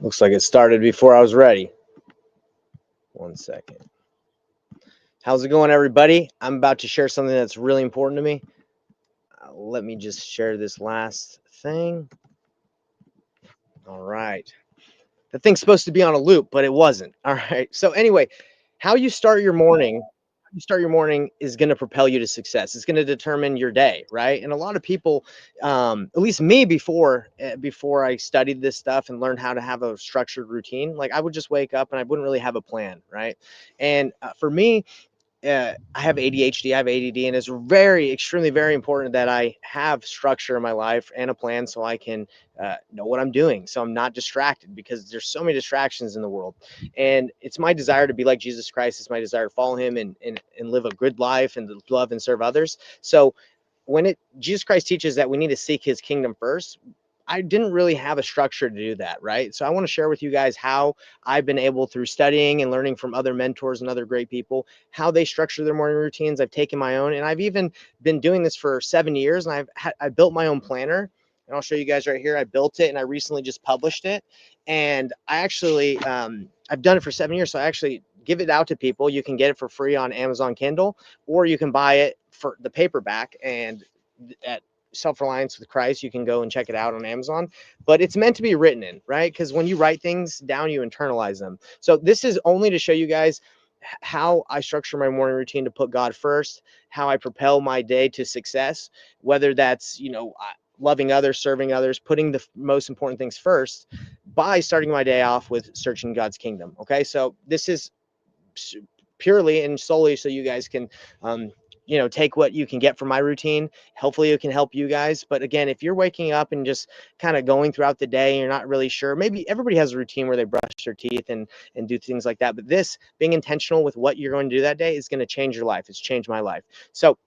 Looks like it started before I was ready. 1 second. How's it going, everybody? I'm about to share something that's really important to me. Let me just share this last thing. All right. The thing's supposed to be on a loop, but it wasn't. All right. So anyway, how you start your morning is going to propel you to success. It's going to determine your day, right? And a lot of people, at least me before I studied this stuff and learned how to have a structured routine, like I would just wake up and I wouldn't really have a plan, right? And for me, I have ADHD, I have ADD, and it's extremely, very important that I have structure in my life and a plan so I can know what I'm doing. So I'm not distracted because there's so many distractions in the world. And it's my desire to be like Jesus Christ. It's my desire to follow him and live a good life and to love and serve others. So when Jesus Christ teaches that we need to seek his kingdom first, I didn't really have a structure to do that, right? So I want to share with you guys how I've been able, through studying and learning from other mentors and other great people, how they structure their morning routines. I've taken my own, and I've even been doing this for 7 years, and I built my own planner, and I'll show you guys right here. I built it, and I recently just published it, and I actually I've done it for 7 years, so I actually give it out to people. You can get it for free on Amazon Kindle, or you can buy it for the paperback, and at Self-Reliance with Christ, you can go and check it out on Amazon, but it's meant to be written in, right? Because when you write things down, you internalize them. So this is only to show you guys how I structure my morning routine to put God first, how I propel my day to success, whether that's, loving others, serving others, putting the most important things first by starting my day off with searching God's kingdom. Okay. So this is purely and solely so you guys can, take what you can get from my routine. Hopefully it can help you guys. But again, if you're waking up and just kind of going throughout the day and you're not really sure, maybe everybody has a routine where they brush their teeth and do things like that. But this, being intentional with what you're going to do that day, is going to change your life. It's changed my life. So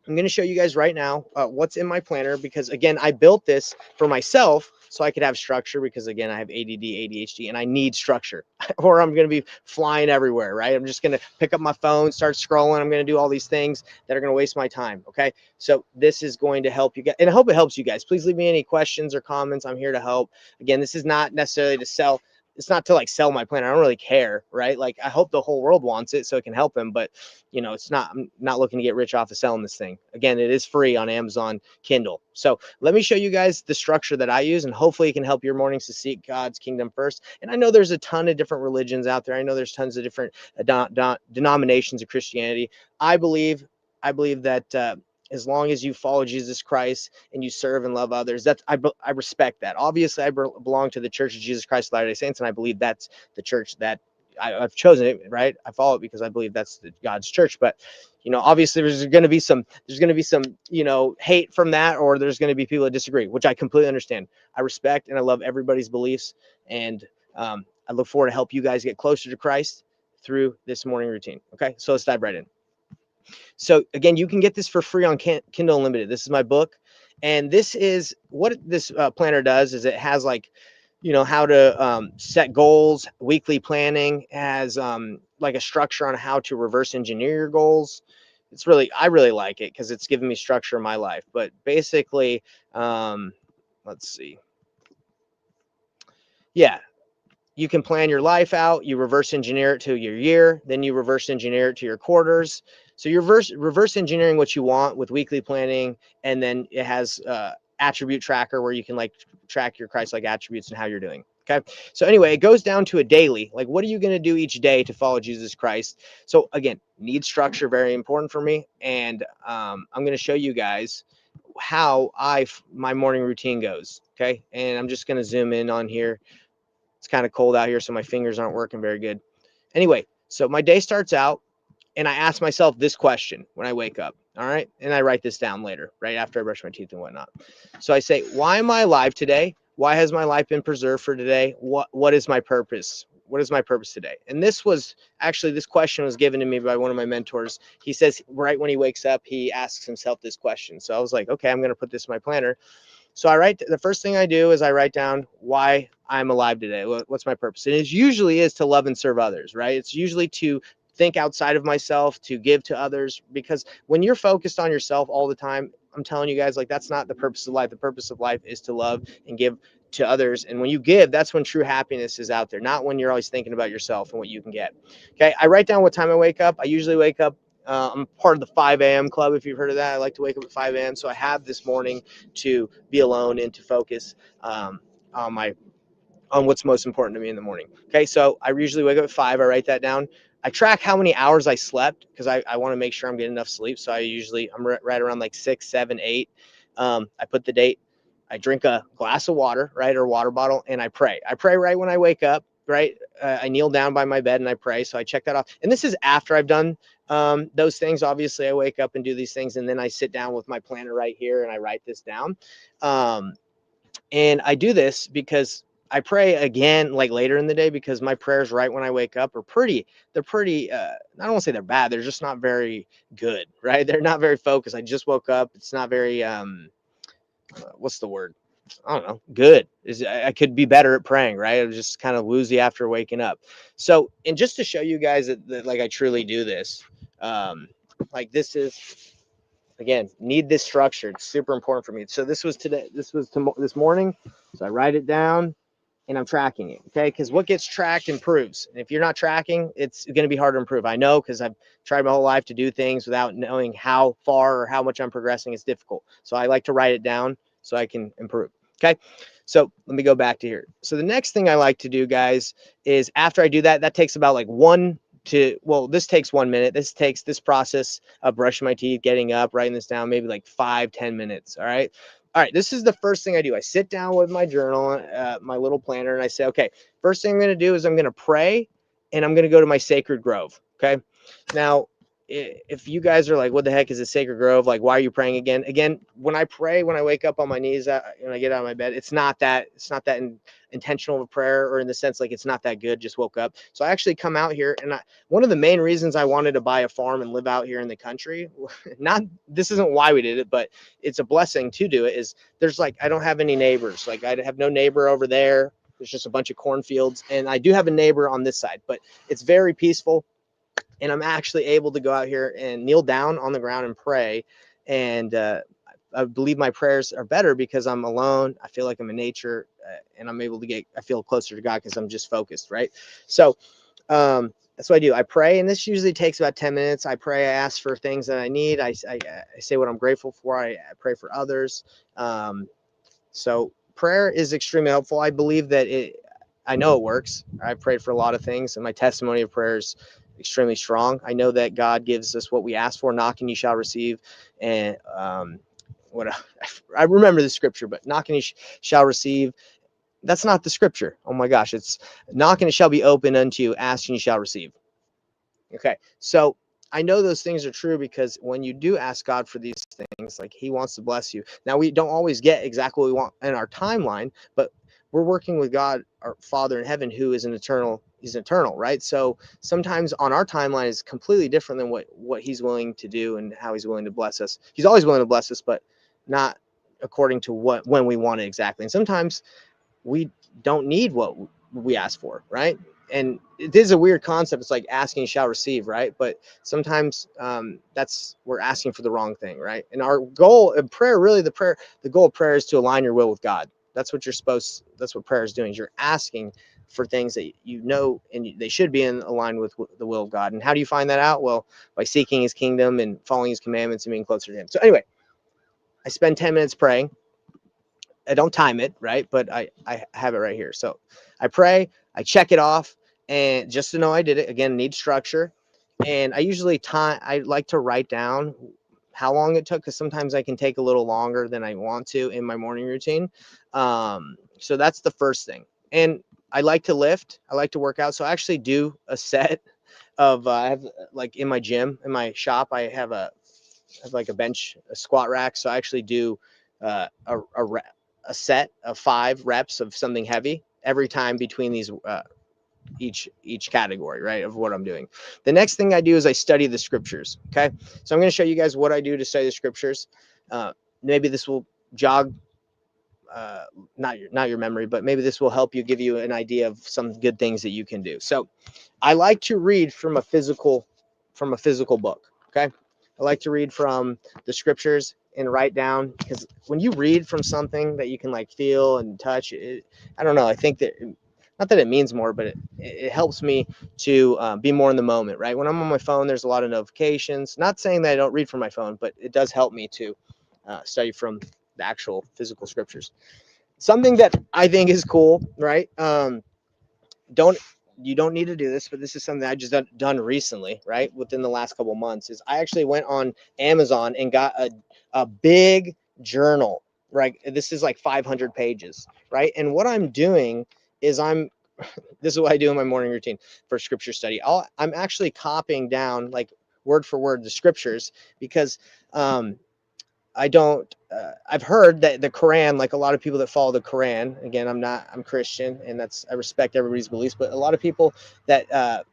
I'm going to show you guys right now what's in my planner, because again, I built this for myself so I could have structure, because again, I have ADD, ADHD, and I need structure or I'm going to be flying everywhere, right? I'm just going to pick up my phone, start scrolling. I'm going to do all these things that are going to waste my time. Okay. So this is going to help you guys, and I hope it helps you guys. Please leave me any questions or comments. I'm here to help. Again, this is not necessarily to sell. It's not to sell my plan. I don't really care, right? Like, I hope the whole world wants it so it can help them, but it's not, I'm not looking to get rich off of selling this thing. Again, it is free on Amazon Kindle. So let me show you guys the structure that I use, and hopefully it can help your mornings to seek God's kingdom first. And I know there's a ton of different religions out there. I know there's tons of different denominations of Christianity. I believe that, as long as you follow Jesus Christ and you serve and love others, I respect that. Obviously, I belong to the Church of Jesus Christ of Latter-day Saints, and I believe that's the church that I've chosen it, right? I follow it because I believe that's God's church. But obviously, there's going to be some hate from that, or there's going to be people that disagree, which I completely understand. I respect and I love everybody's beliefs, and I look forward to help you guys get closer to Christ through this morning routine. Okay, so let's dive right in. So again, you can get this for free on Kindle Unlimited. This is my book, and this is what this planner does. Is it has how to set goals, weekly planning, has like a structure on how to reverse engineer your goals. I really like it because it's given me structure in my life. But basically, let's see. Yeah, you can plan your life out, you reverse engineer it to your year, then you reverse engineer it to your quarters. So you're reverse engineering what you want with weekly planning, and then it has attribute tracker where you can track your Christ-like attributes and how you're doing. Okay. So anyway, it goes down to a daily, what are you going to do each day to follow Jesus Christ? So again, need structure, very important for me. And I'm going to show you guys how my morning routine goes. Okay. And I'm just going to zoom in on here. It's kind of cold out here, so my fingers aren't working very good. Anyway, so my day starts out, and I ask myself this question when I wake up. All right. And I write this down later, right after I brush my teeth and whatnot. So I say, why am I alive today? Why has my life been preserved for today? What is my purpose? What is my purpose today? And this question was given to me by one of my mentors. He says right when he wakes up, he asks himself this question. So I was like, okay, I'm going to put this in my planner. So the first thing I do is I write down why I'm alive today. What's my purpose? And it usually is to love and serve others, right? It's usually to think outside of myself, to give to others, because when you're focused on yourself all the time, I'm telling you guys, that's not the purpose of life. The purpose of life is to love and give to others. And when you give, that's when true happiness is out there, not when you're always thinking about yourself and what you can get. Okay. I write down what time I wake up. I usually wake up. I'm part of the 5 a.m. club, if you've heard of that. I like to wake up at 5 a.m. So I have this morning to be alone and to focus on what's most important to me in the morning. Okay, so I usually wake up at 5. I write that down. I track how many hours I slept because I want to make sure I'm getting enough sleep. So I'm right around like 6, 7, 8. I put the date. I drink a glass of water, right, or water bottle, and I pray. I pray right when I wake up, right? I kneel down by my bed and I pray. So I check that off. And this is after I've done those things. Obviously, I wake up and do these things, and then I sit down with my planner right here and I write this down. And I do this because I pray again like later in the day, because my prayers right when I wake up are they're pretty I don't want to say they're bad, they're just not very good, right? They're not very focused. I just woke up. It's not very what's the word? I don't know. Good. I could be better at praying, right? I was just kind of woozy after waking up. So, and just to show you guys that like I truly do this, like this is, again, need this structure. It's super important for me. So this was today. This morning. So I write it down and I'm tracking it. Okay. Because what gets tracked improves. And if you're not tracking, it's going to be hard to improve. I know, because I've tried my whole life to do things without knowing how far or how much I'm progressing. It's difficult. So I like to write it down so I can improve. Okay. So let me go back to here. So the next thing I like to do, guys, is after I do that, that takes about like this takes 1 minute. This process of brushing my teeth, getting up, writing this down, maybe like 5-10 minutes. All right. All right. This is the first thing I do. I sit down with my journal, my little planner, and I say, okay, first thing I'm going to do is I'm going to pray, and I'm going to go to my sacred grove. Okay. Now, if you guys are like, what the heck is a sacred grove? Like, why are you praying again? Again, when I pray, when I wake up on my knees, when I get out of my bed, it's not that intentional of a prayer, or in the sense like it's not that good, just woke up. So I actually come out here, and one of the main reasons I wanted to buy a farm and live out here in the country, this isn't why we did it, but it's a blessing to do it, is there's like, I don't have any neighbors. Like, I have no neighbor over there. There's just a bunch of cornfields, and I do have a neighbor on this side, but it's very peaceful. And I'm actually able to go out here and kneel down on the ground and pray. And I believe my prayers are better because I'm alone. I feel like I'm in nature, and I'm able to I feel closer to God because I'm just focused, right? So that's what I do. I pray, and this usually takes about 10 minutes. I pray, I ask for things that I need. I say what I'm grateful for. I pray for others. So prayer is extremely helpful. I believe that I know it works. I've prayed for a lot of things, and my testimony of prayer is extremely strong. I know that God gives us what we ask for. Knock and you shall receive. And I remember the scripture, but knock and you shall receive. That's not the scripture. Oh my gosh. It's knock and it shall be open unto you. Ask and you shall receive. Okay. So I know those things are true, because when you do ask God for these things, like, he wants to bless you. Now, we don't always get exactly what we want in our timeline, but we're working with God, our Father in heaven, who is he's eternal, right? So sometimes on our timeline is completely different than what he's willing to do and how he's willing to bless us. He's always willing to bless us, but not according to when we want it exactly. And sometimes we don't need what we ask for, right? And it is a weird concept. It's like asking shall receive, right? But sometimes we're asking for the wrong thing, right? And our goal of prayer, really, the goal of prayer is to align your will with God. That's what prayer is doing. Is you're asking for things that you know, and they should be in line with the will of God. And how do you find that out? Well, by seeking his kingdom and following his commandments and being closer to him. So anyway, I spend 10 minutes praying. I don't time it, right? But I have it right here. So I pray, I check it off, and just to know I did it. Again, need structure. And I like to write down how long it took, because sometimes I can take a little longer than I want to in my morning routine. So that's the first thing. And I like to lift. I like to work out. So I actually do a set of, I have, like, in my gym, in my shop, I have like a squat rack. So I actually do a set of 5 reps of something heavy every time between these each category, right, of what I'm doing. The next thing I do is I study the scriptures. Okay, so I'm going to show you guys what I do to study the scriptures. Maybe this will jog not your memory, but maybe this will help you, give you an idea of some good things that you can do. So I like to read from a physical book. Okay, I like to read from the scriptures. and write down, because when you read from something that you can like feel and touch it, I don't know, I think that, not that it means more, but it helps me to be more in the moment, right? When I'm on my phone, there's a lot of notifications. Not saying that I don't read from my phone, but it does help me to study from the actual physical scriptures. Something that I think is cool, right? Don't You don't need to do this, but this is something I just done recently, right? Within the last couple months, is I actually went on Amazon and got a big journal, right? This is like 500 pages, right? And what I'm doing is this is what I do in my morning routine for scripture study. I'm actually copying down like word for word the scriptures, because I don't. I've heard that the Quran, like a lot of people that follow the Quran, again, I'm Christian, and I respect everybody's beliefs, but a lot of people that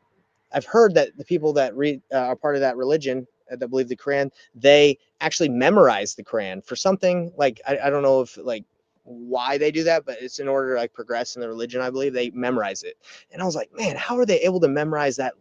I've heard that the people that read are part of that religion that believe the Quran, they actually memorize the Quran for something like, I don't know if like why they do that, but it's in order to like progress in the religion. I believe they memorize it. And I was like, man, how are they able to memorize that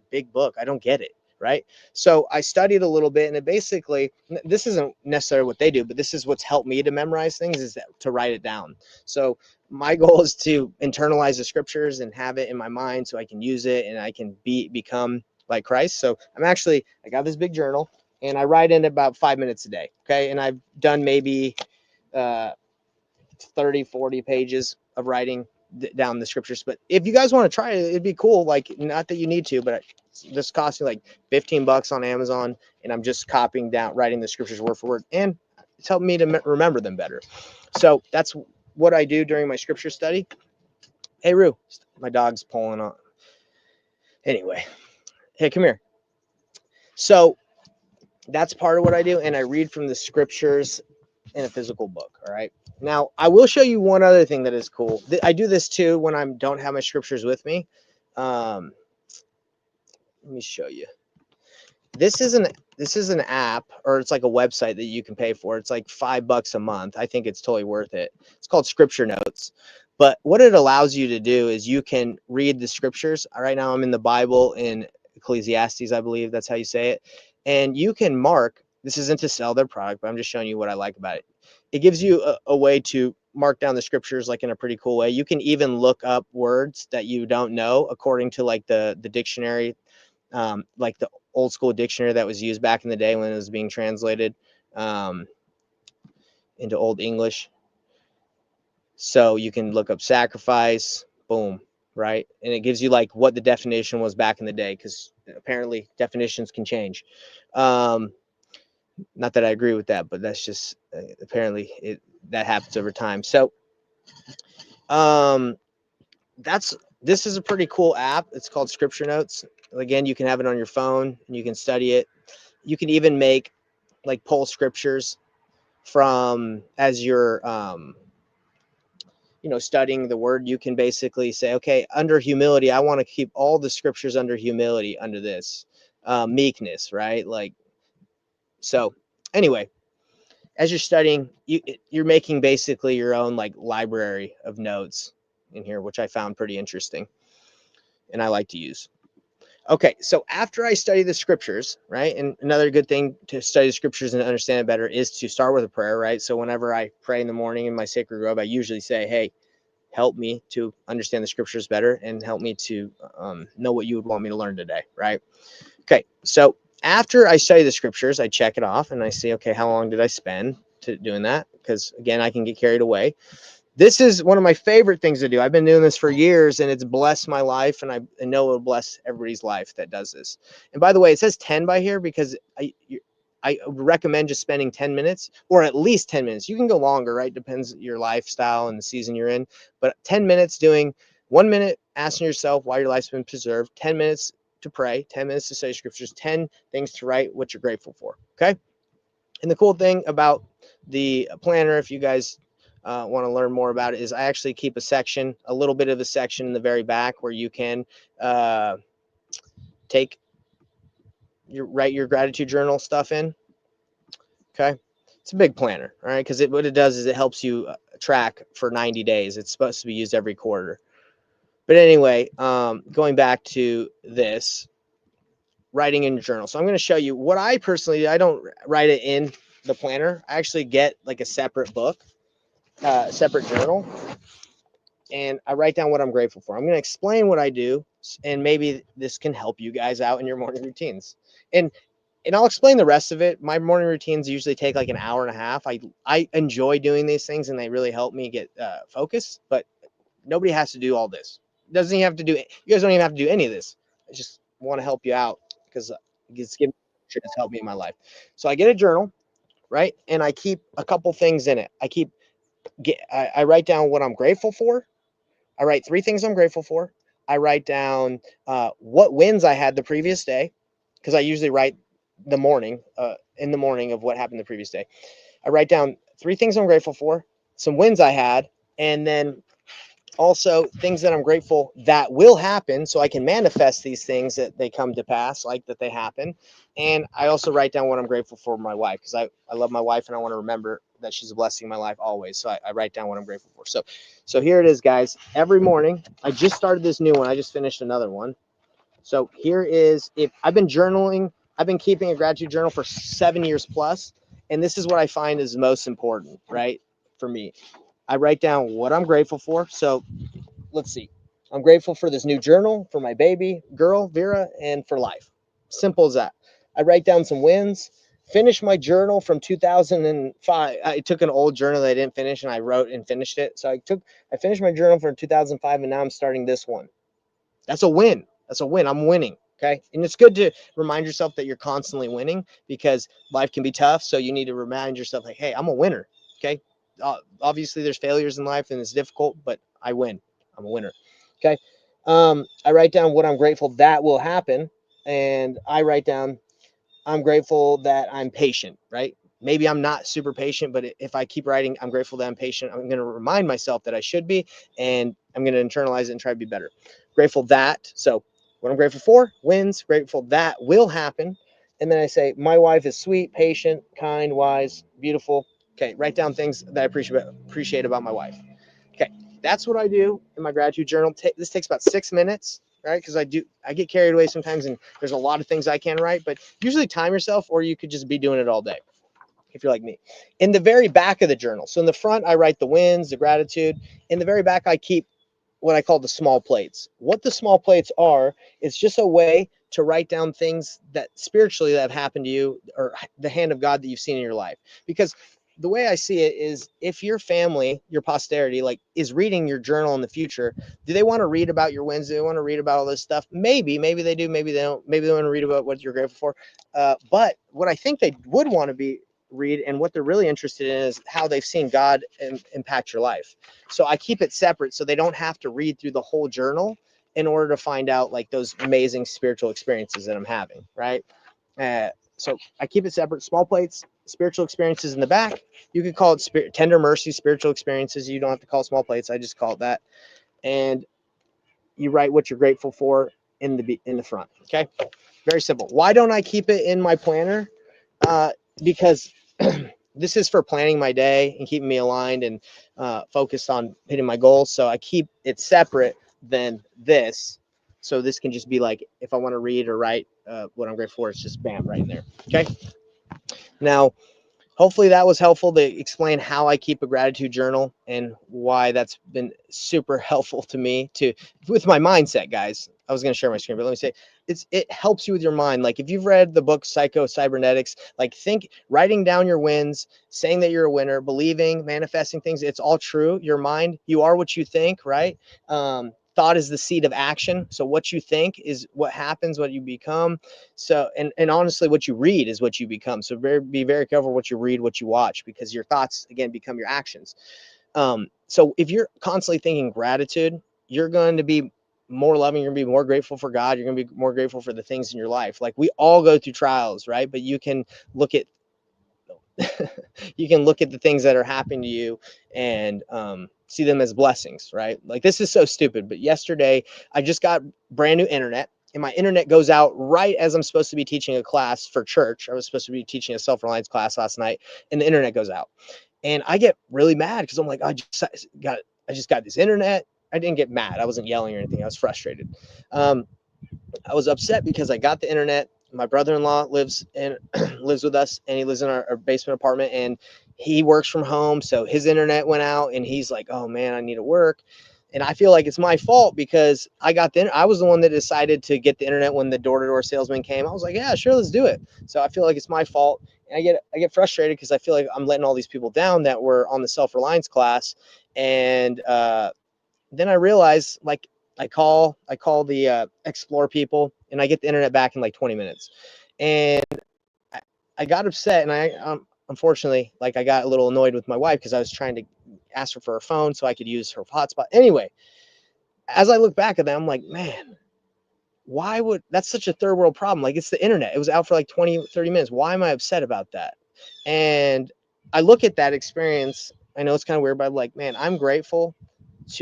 big book? I don't get it. Right. So I studied a little bit, and it basically, this isn't necessarily what they do, but this is what's helped me to memorize things, is that to write it down. So my goal is to internalize the scriptures and have it in my mind so I can use it and I can become like Christ. So I got this big journal, and I write in about 5 minutes a day. Okay. And I've done maybe uh, 30, 40 pages of writing down the scriptures. But if you guys want to try it, it'd be cool. Like, not that you need to, but this costs me like $15 on Amazon, and I'm just copying down, writing the scriptures word for word, and it's helped me to remember them better. So that's what I do during my scripture study. Hey, Roo, my dog's pulling on. Anyway, hey, come here. So that's part of what I do, and I read from the scriptures in a physical book. All right. Now, I will show you one other thing that is cool. I do this too when I don't have my scriptures with me. Let me show you. This is an app, or it's like a website that you can pay for. It's like $5 a month. I think it's totally worth it. It's called Scripture Notes. But what it allows you to do is you can read the scriptures. Right now I'm in the Bible in Ecclesiastes, I believe that's how you say it. And you can mark, this isn't to sell their product, but I'm just showing you what I like about it. It gives you a way to mark down the scriptures like in a pretty cool way. You can even look up words that you don't know according to like the dictionary, like the old school dictionary that was used back in the day when it was being translated into Old English. So you can look up sacrifice, boom, right? And it gives you like what the definition was back in the day, because apparently definitions can change. Not that I agree with that, but that's just apparently that happens over time. So this is a pretty cool app. It's called Scripture Notes. Again, you can have it on your phone and you can study it. You can even make like pull scriptures from as you're studying the word. You can basically say, okay, under humility, I want to keep all the scriptures under humility, under this meekness, right? Like, so anyway, as you're studying, you're making basically your own like library of notes in here, which I found pretty interesting and I like to use. Okay, so after I study the scriptures, right, and another good thing to study the scriptures and understand it better is to start with a prayer, right? So whenever I pray in the morning in my sacred robe, I usually say, hey, help me to understand the scriptures better and help me to know what you would want me to learn today, right? Okay, so after I study the scriptures, I check it off and I see, okay, how long did I spend to doing that? Because again, I can get carried away. This is one of my favorite things to do. I've been doing this for years, and it's blessed my life, and I know it'll bless everybody's life that does this. And by the way, it says 10 by here because I recommend just spending 10 minutes or at least 10 minutes. You can go longer, right? Depends your lifestyle and the season you're in. But 10 minutes doing 1 minute asking yourself why your life's been preserved, 10 minutes to pray, 10 minutes to study scriptures, 10 things to write what you're grateful for. Okay. And the cool thing about the planner, if you guys want to learn more about it, is I actually keep a little bit of a section in the very back where you can write your gratitude journal stuff in. Okay. It's a big planner. All right. Because what it does is it helps you track for 90 days. It's supposed to be used every quarter. But anyway, going back to this, writing in your journal. So I'm going to show you what I personally do. I don't write it in the planner, I actually get like a separate book, separate journal, and I write down what I'm grateful for. I'm going to explain what I do, and maybe this can help you guys out in your morning routines. And I'll explain the rest of it. My morning routines usually take like an hour and a half. I enjoy doing these things, and they really help me get focused. But nobody has to do all this. Doesn't even have to do. You guys don't even have to do any of this. I just want to help you out because it's helped me in my life. So I get a journal, right, and I keep a couple things in it. I write down what I'm grateful for. I write 3 things I'm grateful for. I write down what wins I had the previous day, because I usually write the morning, in the morning of what happened the previous day. I write down 3 things I'm grateful for, some wins I had, and then also things that I'm grateful that will happen, so I can manifest these things that they come to pass, like that they happen. And I also write down what I'm grateful for my wife, because I love my wife and I want to remember that she's a blessing in my life always. So I write down what I'm grateful for. So here it is, guys. Every morning, I just started this new one. I just finished another one. So here is, if I've been journaling, I've been keeping a gratitude journal for 7 years plus, and this is what I find is most important, right? For me, I write down what I'm grateful for. So let's see. I'm grateful for this new journal, for my baby girl, Vera, and for life. Simple as that. I write down some wins, finish my journal from 2005. I took an old journal that I didn't finish and I wrote and finished it. So I finished my journal from 2005 and now I'm starting this one. That's a win. That's a win. I'm winning. Okay. And it's good to remind yourself that you're constantly winning, because life can be tough. So you need to remind yourself, like, hey, I'm a winner. Okay. Obviously, there's failures in life and it's difficult, but I win. I'm a winner. Okay. I write down what I'm grateful that will happen. And I write down, I'm grateful that I'm patient, right? Maybe I'm not super patient, but if I keep writing, I'm grateful that I'm patient, I'm going to remind myself that I should be, and I'm going to internalize it and try to be better. Grateful that. So what I'm grateful for wins, grateful that will happen. And then I say, my wife is sweet, patient, kind, wise, beautiful. Okay. Write down things that I appreciate about my wife. Okay. That's what I do in my gratitude journal. This takes about 6 minutes, right? Because I get carried away sometimes, and there's a lot of things I can write, but usually time yourself, or you could just be doing it all day if you're like me. In the very back of the journal, so in the front, I write the wins, the gratitude. In the very back, I keep what I call the small plates. What the small plates are, it's just a way to write down things that spiritually that have happened to you, or the hand of God that you've seen in your life. Because the way I see it is, if your family, your posterity, like, is reading your journal in the future, do they want to read about your wins? Do they want to read about all this stuff? Maybe they do, maybe they don't. Maybe they want to read about what you're grateful for. But what I think they would want to read, and what they're really interested in, is how they've seen God impact your life. So I keep it separate so they don't have to read through the whole journal in order to find out like those amazing spiritual experiences that I'm having, right? So I keep it separate. Small plates, spiritual experiences in the back. You could call it tender mercy, spiritual experiences. You don't have to call it small plates. I just call it that. And you write what you're grateful for in the front. Okay, very simple. Why don't I keep it in my planner? Because this is for planning my day and keeping me aligned and focused on hitting my goals. So I keep it separate than this. So this can just be like, if I want to read or write what I'm grateful for, it's just bam, right in there. Okay. Now, hopefully that was helpful to explain how I keep a gratitude journal and why that's been super helpful to me with my mindset, guys. I was going to share my screen, but let me say it helps you with your mind. Like, if you've read the book Psycho Cybernetics, like, writing down your wins, saying that you're a winner, believing, manifesting things, it's all true. Your mind, you are what you think, right? Thought is the seed of action. So what you think is what happens, what you become. So, and honestly, what you read is what you become. So be very careful what you read, what you watch, because your thoughts, again, become your actions. So if you're constantly thinking gratitude, you're going to be more loving. You're going to be more grateful for God. You're going to be more grateful for the things in your life. Like, we all go through trials, right? But you can look at the things that are happening to you and see them as blessings, right? Like, this is so stupid, but yesterday I just got brand new internet, and my internet goes out right as I'm supposed to be teaching a class for church. I was supposed to be teaching a self-reliance class last night, and the internet goes out, and I get really mad because I'm like, I just got this internet. I didn't get mad. I wasn't yelling or anything. I was frustrated. I was upset because I got the internet. my brother-in-law lives lives with us, and he lives in our basement apartment, and he works from home. So his internet went out, and he's like, oh man, I need to work. And I feel like it's my fault because I was the one that decided to get the internet when the door-to-door salesman came. I was like, yeah, sure, let's do it. So I feel like it's my fault. And I get frustrated because I feel like I'm letting all these people down that were on the self-reliance class. And then I realize, like, I call the Explore people, and I get the internet back in like 20 minutes. And I, I got upset, and unfortunately, like, I got a little annoyed with my wife because I was trying to ask her for her phone so I could use her hotspot. Anyway, as I look back at that, I'm like, man, why would that's such a third world problem? Like, it's the internet. It was out for like 20, 30 minutes. Why am I upset about that? And I look at that experience. I know it's kind of weird, but I'm like, man, I'm grateful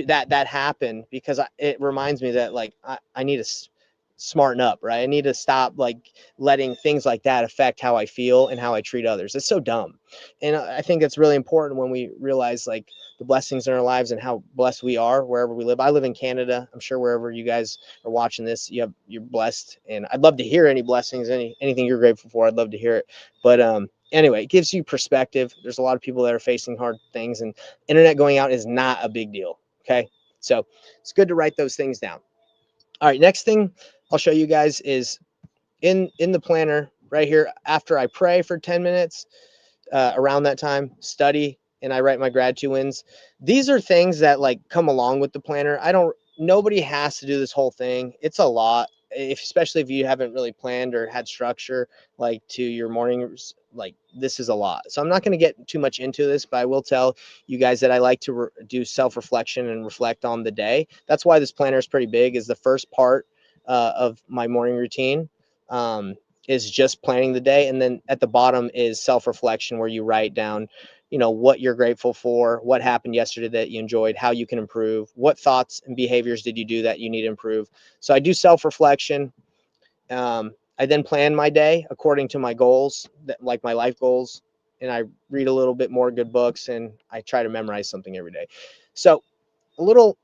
that happened because it reminds me that, like, I need to smarten up, right? I need to stop, like, letting things like that affect how I feel and how I treat others. It's so dumb. And I think it's really important when we realize, like, the blessings in our lives and how blessed we are wherever we live. I live in Canada. I'm sure wherever you guys are watching this, you're blessed, and I'd love to hear any blessings, anything you're grateful for. I'd love to hear it. But anyway, it gives you perspective. There's a lot of people that are facing hard things, and internet going out is not a big deal. Okay, so it's good to write those things down. All right, next thing I'll show you guys is in the planner right here. After I pray for 10 minutes, around that time, study, and I write my gratitude wins. These are things that, like, come along with the planner. Nobody has to do this whole thing. It's a lot, especially if you haven't really planned or had structure, like, to your mornings. Like, this is a lot. So I'm not going to get too much into this, but I will tell you guys that I like to do self-reflection and reflect on the day. That's why this planner is pretty big, is the first part of my morning routine. Is just planning the day, and then at the bottom is self-reflection, where you write down, what you're grateful for, what happened yesterday that you enjoyed, how you can improve, what thoughts and behaviors did you do that you need to improve. So I do self-reflection. I then plan my day according to my goals, like my life goals, and I read a little bit more good books, and I try to memorize something every day. So a little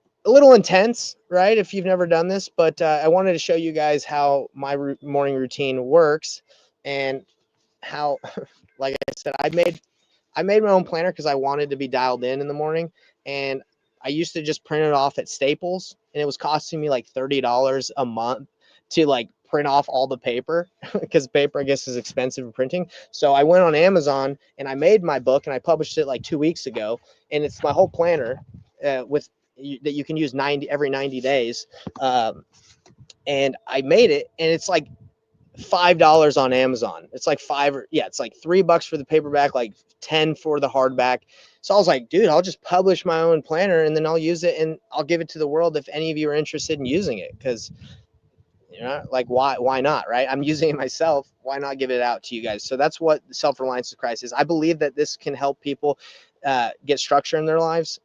intense, right, if you've never done this, but I wanted to show you guys how my morning routine works, and how like I said, I made my own planner because I wanted to be dialed in the morning. And I used to just print it off at Staples, and it was costing me like $30 a month to, like, print off all the paper because paper, I guess, is expensive in printing. So I went on Amazon and I made my book, and I published it like 2 weeks ago, and it's my whole planner with that you can use every 90 days. And I made it, and it's like $5 on Amazon. It's like it's like $3 for the paperback, like 10 for the hardback. So I was like, dude, I'll just publish my own planner, and then I'll use it, and I'll give it to the world if any of you are interested in using it. Because, like, why not, right? I'm using it myself. Why not give it out to you guys? So that's what Self-Reliance Christ is. I believe that this can help people get structure in their lives.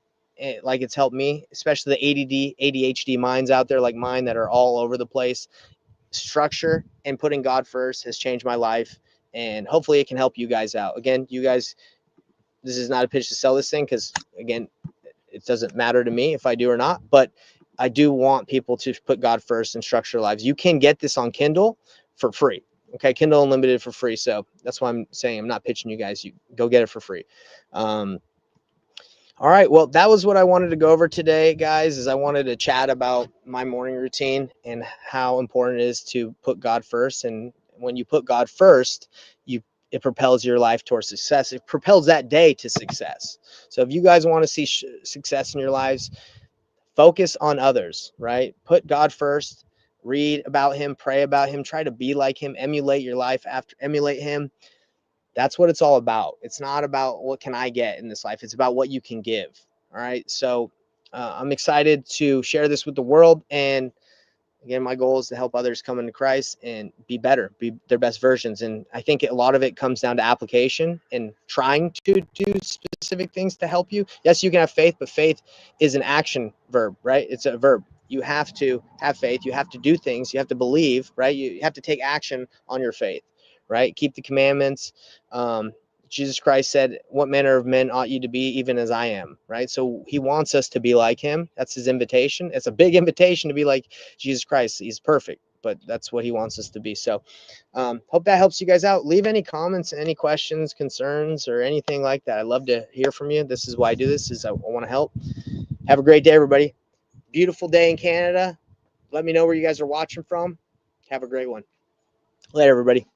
Like, it's helped me, especially the ADD, ADHD minds out there like mine that are all over the place. Structure and putting God first has changed my life, and hopefully it can help you guys out. Again, you guys, this is not a pitch to sell this thing, because, again, it doesn't matter to me if I do or not, but I do want people to put God first and structure lives. You can get this on Kindle for free. Okay, Kindle Unlimited for free. So that's why I'm saying I'm not pitching you guys. You go get it for free. All right, well, that was what I wanted to go over today, guys, is I wanted to chat about my morning routine and how important it is to put God first. And when you put God first, it propels your life towards success. It propels that day to success. So if you guys want to see success in your lives, focus on others, right? Put God first, read about him, pray about him, try to be like him, emulate your life emulate him. That's what it's all about. It's not about what can I get in this life. It's about what you can give. All right. So I'm excited to share this with the world. And again, my goal is to help others come into Christ and be better, be their best versions. And I think a lot of it comes down to application and trying to do specific things to help you. Yes, you can have faith, but faith is an action verb, right? It's a verb. You have to have faith. You have to do things. You have to believe, right? You have to take action on your faith, right? Keep the commandments. Jesus Christ said, what manner of men ought you to be, even as I am, right? So he wants us to be like him. That's his invitation. It's a big invitation to be like Jesus Christ. He's perfect. but that's what he wants us to be. So hope that helps you guys out. Leave any comments, any questions, concerns, or anything like that. I'd love to hear from you. This is why I do this, is I want to help. Have a great day, everybody. Beautiful day in Canada. Let me know where you guys are watching from. Have a great one. Later, everybody.